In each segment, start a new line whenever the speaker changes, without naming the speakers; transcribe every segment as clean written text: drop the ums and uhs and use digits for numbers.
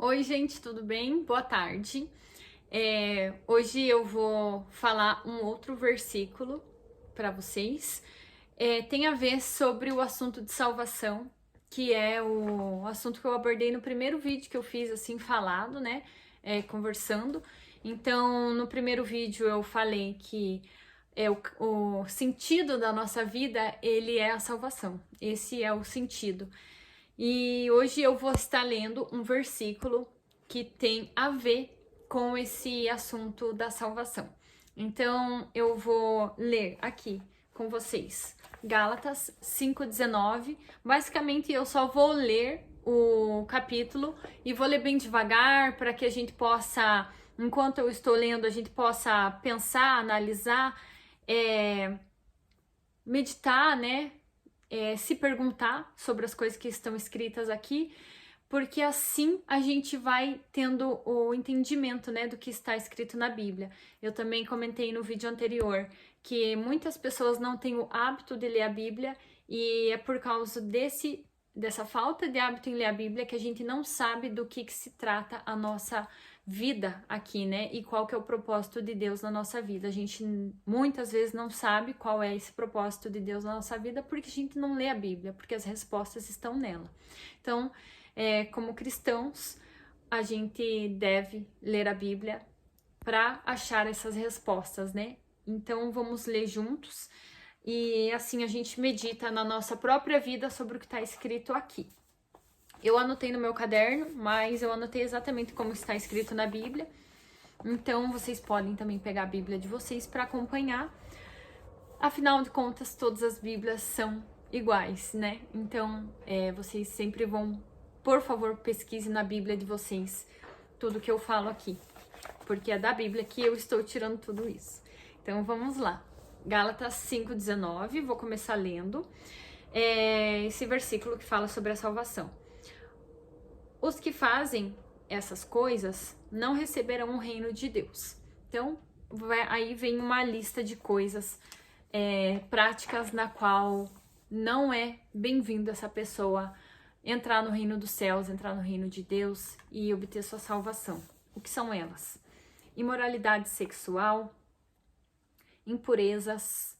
Oi, gente, tudo bem? Boa tarde. Hoje eu vou falar um outro versículo para vocês. Tem a ver sobre o assunto de salvação, que é o assunto que eu abordei no primeiro vídeo que eu fiz, assim, falado, né? Conversando. Então, no primeiro vídeo eu falei que o sentido da nossa vida, ele é a salvação. Esse é o sentido. E hoje eu vou estar lendo um versículo que tem a ver com esse assunto da salvação. Então eu vou ler aqui com vocês Gálatas 5:19. Basicamente eu só vou ler o capítulo e vou ler bem devagar para que a gente possa, enquanto eu estou lendo, a gente possa pensar, analisar, meditar, né? Se perguntar sobre as coisas que estão escritas aqui, porque assim a gente vai tendo o entendimento, né, do que está escrito na Bíblia. Eu também comentei no vídeo anterior que muitas pessoas não têm o hábito de ler a Bíblia e é por causa dessa falta de hábito em ler a Bíblia que a gente não sabe do que se trata a nossa vida aqui, né? E qual que é o propósito de Deus na nossa vida. A gente muitas vezes não sabe qual é esse propósito de Deus na nossa vida porque a gente não lê a Bíblia, porque as respostas estão nela. Então, como cristãos, a gente deve ler a Bíblia para achar essas respostas, né? Então, vamos ler juntos e assim a gente medita na nossa própria vida sobre o que está escrito aqui. Eu anotei no meu caderno, mas eu anotei exatamente como está escrito na Bíblia. Então, vocês podem também pegar a Bíblia de vocês para acompanhar. Afinal de contas, todas as Bíblias são iguais, né? Então, vocês sempre vão, por favor, pesquise na Bíblia de vocês tudo que eu falo aqui, porque é da Bíblia que eu estou tirando tudo isso. Então, vamos lá. Gálatas 5:19, vou começar lendo esse versículo que fala sobre a salvação. Os que fazem essas coisas não receberão o reino de Deus. Então, aí vem uma lista de coisas, práticas na qual não é bem-vindo essa pessoa entrar no reino dos céus, entrar no reino de Deus e obter sua salvação. O que são elas? Imoralidade sexual, impurezas,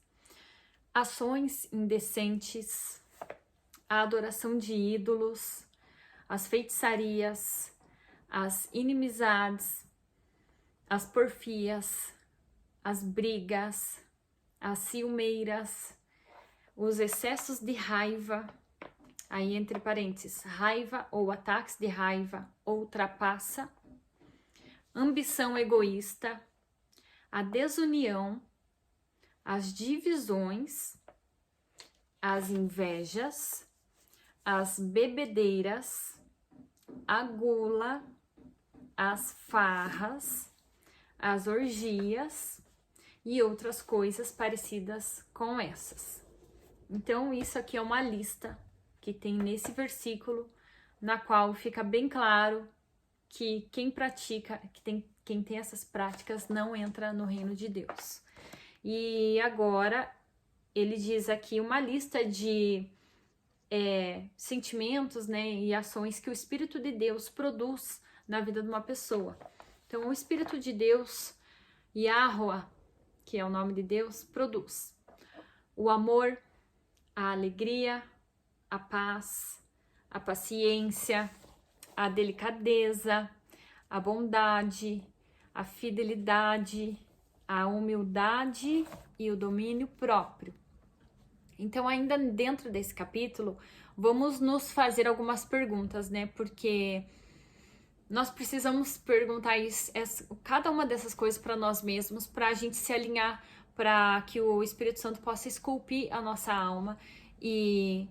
ações indecentes, a adoração de ídolos, as feitiçarias, as inimizades, as porfias, as brigas, as ciumeiras, os excessos de raiva, aí entre parênteses, raiva ou ataques de raiva ou trapaça, ambição egoísta, a desunião, as divisões, as invejas, as bebedeiras, a gula, as farras, as orgias e outras coisas parecidas com essas. Então, isso aqui é uma lista que tem nesse versículo, na qual fica bem claro que quem pratica, quem tem essas práticas não entra no reino de Deus. E agora, ele diz aqui uma lista de sentimentos, né, e ações que o Espírito de Deus produz na vida de uma pessoa. Então, o Espírito de Deus, Yahuwah, que é o nome de Deus, produz o amor, a alegria, a paz, a paciência, a delicadeza, a bondade, a fidelidade, a humildade e o domínio próprio. Então, ainda dentro desse capítulo, vamos nos fazer algumas perguntas, né? Porque nós precisamos perguntar cada uma dessas coisas para nós mesmos, para a gente se alinhar, para que o Espírito Santo possa esculpir a nossa alma e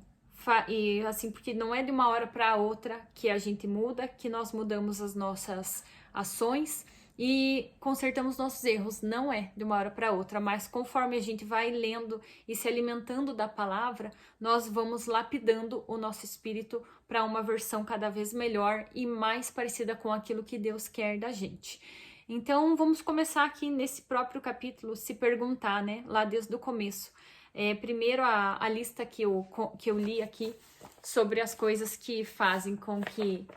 assim, porque não é de uma hora para outra que a gente muda, que nós mudamos as nossas ações e consertamos nossos erros, não é de uma hora para outra, mas conforme a gente vai lendo e se alimentando da palavra, nós vamos lapidando o nosso espírito para uma versão cada vez melhor e mais parecida com aquilo que Deus quer da gente. Então, vamos começar aqui nesse próprio capítulo, se perguntar, né, lá desde o começo. Primeiro, a lista que eu li aqui sobre as coisas que fazem com que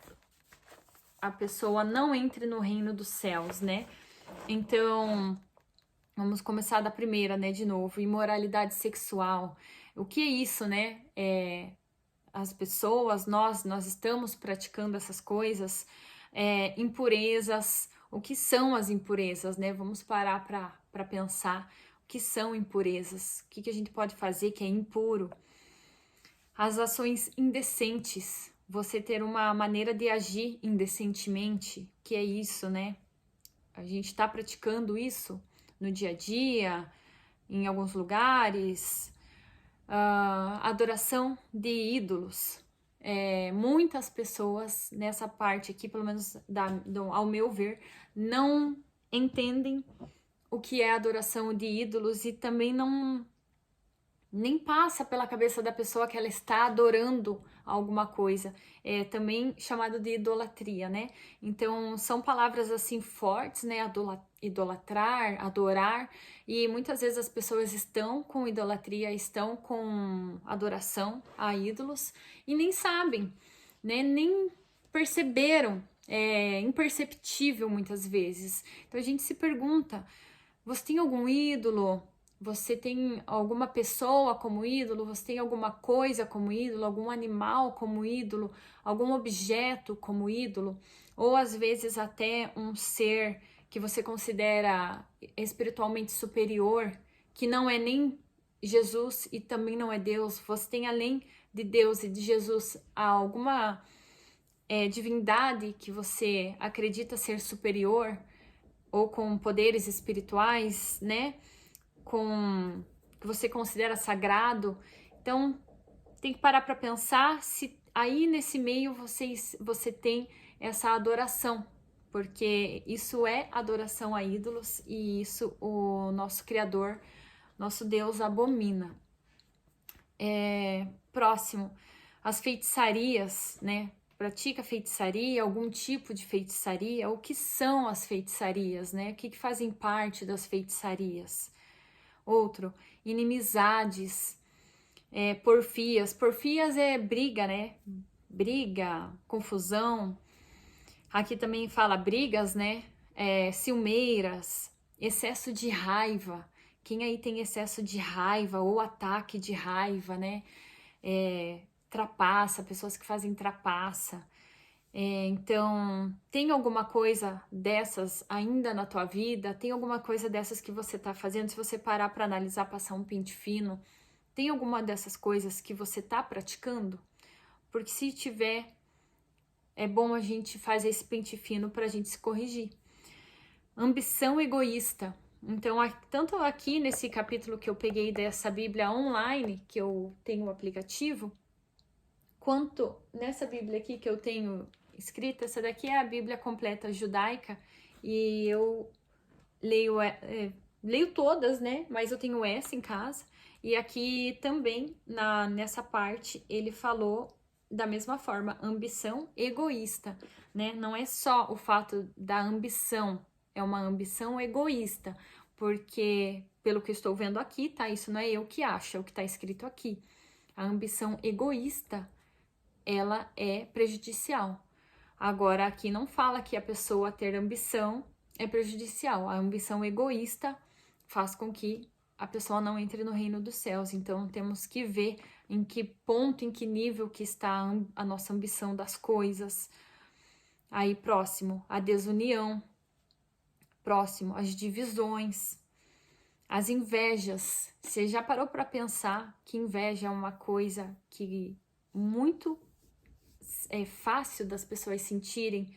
a pessoa não entre no reino dos céus, né? Então, vamos começar da primeira, né, de novo. Imoralidade sexual. O que é isso, né? As pessoas, nós estamos praticando essas coisas. Impurezas. O que são as impurezas, né? Vamos parar para pensar. O que são impurezas? O que a gente pode fazer que é impuro? As ações indecentes. Você ter uma maneira de agir indecentemente. Que é isso, né? A gente está praticando isso no dia a dia, em alguns lugares. Adoração de ídolos. Muitas pessoas nessa parte aqui, pelo menos ao meu ver, não entendem o que é adoração de ídolos e também nem passa pela cabeça da pessoa que ela está adorando alguma coisa. É também chamado de idolatria, né? Então, são palavras assim fortes, né? Idolatrar, adorar. E muitas vezes as pessoas estão com idolatria, estão com adoração a ídolos e nem sabem, né? Nem perceberam. É imperceptível muitas vezes. Então, a gente se pergunta, você tem algum ídolo? Você tem alguma pessoa como ídolo? Você tem alguma coisa como ídolo? Algum animal como ídolo? Algum objeto como ídolo? Ou às vezes até um ser que você considera espiritualmente superior, que não é nem Jesus e também não é Deus. Você tem além de Deus e de Jesus alguma divindade que você acredita ser superior ou com poderes espirituais, né? Que você considera sagrado. Então, tem que parar para pensar se aí nesse meio você tem essa adoração, porque isso é adoração a ídolos e isso o nosso Criador, nosso Deus abomina. Próximo, as feitiçarias, né? Pratica feitiçaria, algum tipo de feitiçaria. O que são as feitiçarias, né? O que fazem parte das feitiçarias? Outro, inimizades, porfias. Porfias é briga, né? Briga, confusão. Aqui também fala brigas, né? Ciumeiras, excesso de raiva. Quem aí tem excesso de raiva ou ataque de raiva, né? Trapaça, pessoas que fazem trapaça. Então, tem alguma coisa dessas ainda na tua vida? Tem alguma coisa dessas que você tá fazendo? Se você parar para analisar, passar um pente fino, tem alguma dessas coisas que você tá praticando? Porque se tiver, é bom a gente fazer esse pente fino para a gente se corrigir. Ambição egoísta. Então, tanto aqui nesse capítulo que eu peguei dessa Bíblia online, que eu tenho o aplicativo, quanto nessa Bíblia aqui que eu tenho escrita, essa daqui é a Bíblia completa judaica e eu leio todas, né? Mas eu tenho essa em casa e aqui também nessa parte ele falou da mesma forma, ambição egoísta, né? Não é só o fato da ambição, é uma ambição egoísta, porque pelo que eu estou vendo aqui, tá? Isso não é eu que acho, é o que está escrito aqui. A ambição egoísta, ela é prejudicial. Agora, aqui não fala que a pessoa ter ambição é prejudicial. A ambição egoísta faz com que a pessoa não entre no reino dos céus. Então, temos que ver em que ponto, em que nível que está a nossa ambição das coisas. Aí, próximo, a desunião. Próximo, as divisões. As invejas. Você já parou para pensar que inveja é uma coisa que muito é fácil das pessoas sentirem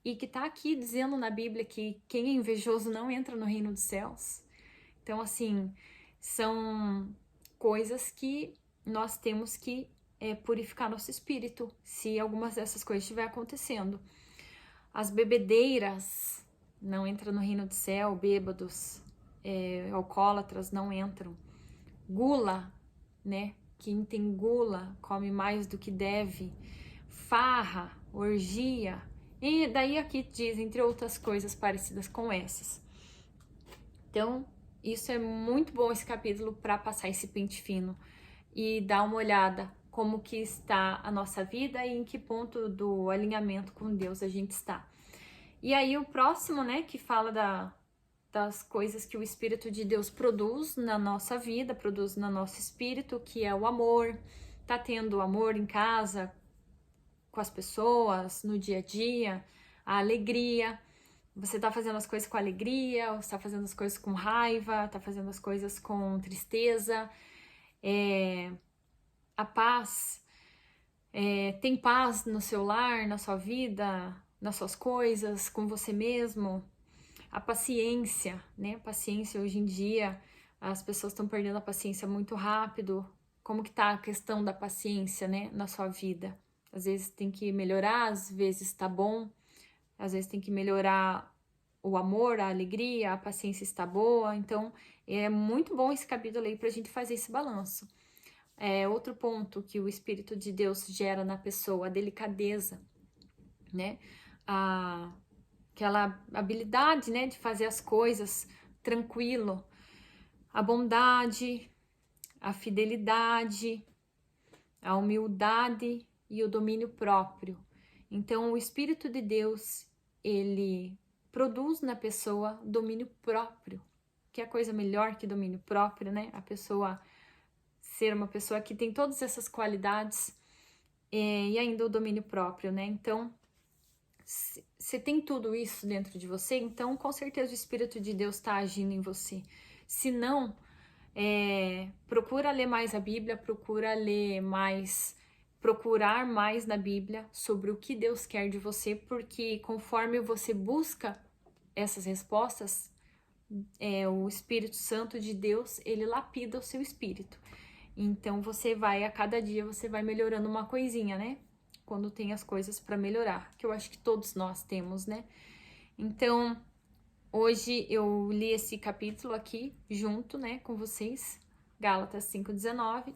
e que tá aqui dizendo na Bíblia que quem é invejoso não entra no reino dos céus? Então, assim, são coisas que nós temos que purificar nosso espírito se algumas dessas coisas estiver acontecendo. As bebedeiras não entram no reino do céu, bêbados, alcoólatras não entram. Gula, né? Quem tem gula come mais do que deve. Farra, orgia, e daí aqui diz, entre outras coisas parecidas com essas. Então, isso é muito bom esse capítulo para passar esse pente fino e dar uma olhada como que está a nossa vida e em que ponto do alinhamento com Deus a gente está. E aí o próximo, né, que fala das coisas que o Espírito de Deus produz na nossa vida, produz no nosso espírito, que é o amor. Tá tendo amor em casa, com as pessoas, no dia a dia, a alegria. Você tá fazendo as coisas com alegria, ou está fazendo as coisas com raiva, tá fazendo as coisas com tristeza, a paz, tem paz no seu lar, na sua vida, nas suas coisas, com você mesmo. A paciência, né? Paciência hoje em dia, as pessoas estão perdendo a paciência muito rápido. Como que tá a questão da paciência, né, na sua vida? Às vezes tem que melhorar, às vezes tá bom, às vezes tem que melhorar o amor, a alegria, a paciência está boa. Então, é muito bom esse capítulo aí pra gente fazer esse balanço. Outro ponto que o Espírito de Deus gera na pessoa, a delicadeza, né? Aquela habilidade, né, de fazer as coisas tranquilo, a bondade, a fidelidade, a humildade e o domínio próprio. Então, o Espírito de Deus, ele produz na pessoa domínio próprio, que é a coisa melhor que domínio próprio, né? A pessoa ser uma pessoa que tem todas essas qualidades e ainda o domínio próprio, né? Então, você tem tudo isso dentro de você, então com certeza o Espírito de Deus está agindo em você. Se não, procura ler mais a Bíblia, procurar mais na Bíblia sobre o que Deus quer de você, porque conforme você busca essas respostas, o Espírito Santo de Deus, ele lapida o seu espírito. Então a cada dia você vai melhorando uma coisinha, né? Quando tem as coisas para melhorar, que eu acho que todos nós temos, né? Então, hoje eu li esse capítulo aqui junto, né, com vocês, Gálatas 5:19.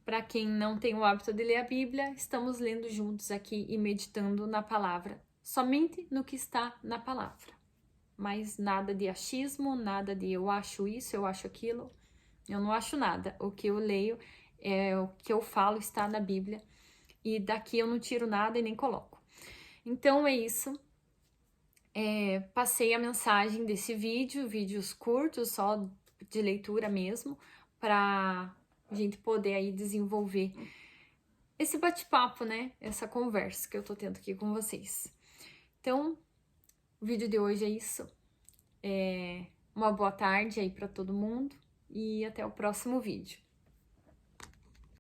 Para quem não tem o hábito de ler a Bíblia, estamos lendo juntos aqui e meditando na palavra, somente no que está na palavra. Mas nada de achismo, nada de eu acho isso, eu acho aquilo. Eu não acho nada. O que eu leio, o que eu falo está na Bíblia. E daqui eu não tiro nada e nem coloco. Então é isso. Passei a mensagem desse vídeos curtos, só de leitura mesmo, para a gente poder aí desenvolver esse bate-papo, né? Essa conversa que eu tô tendo aqui com vocês. Então, o vídeo de hoje é isso. Uma boa tarde aí para todo mundo e até o próximo vídeo.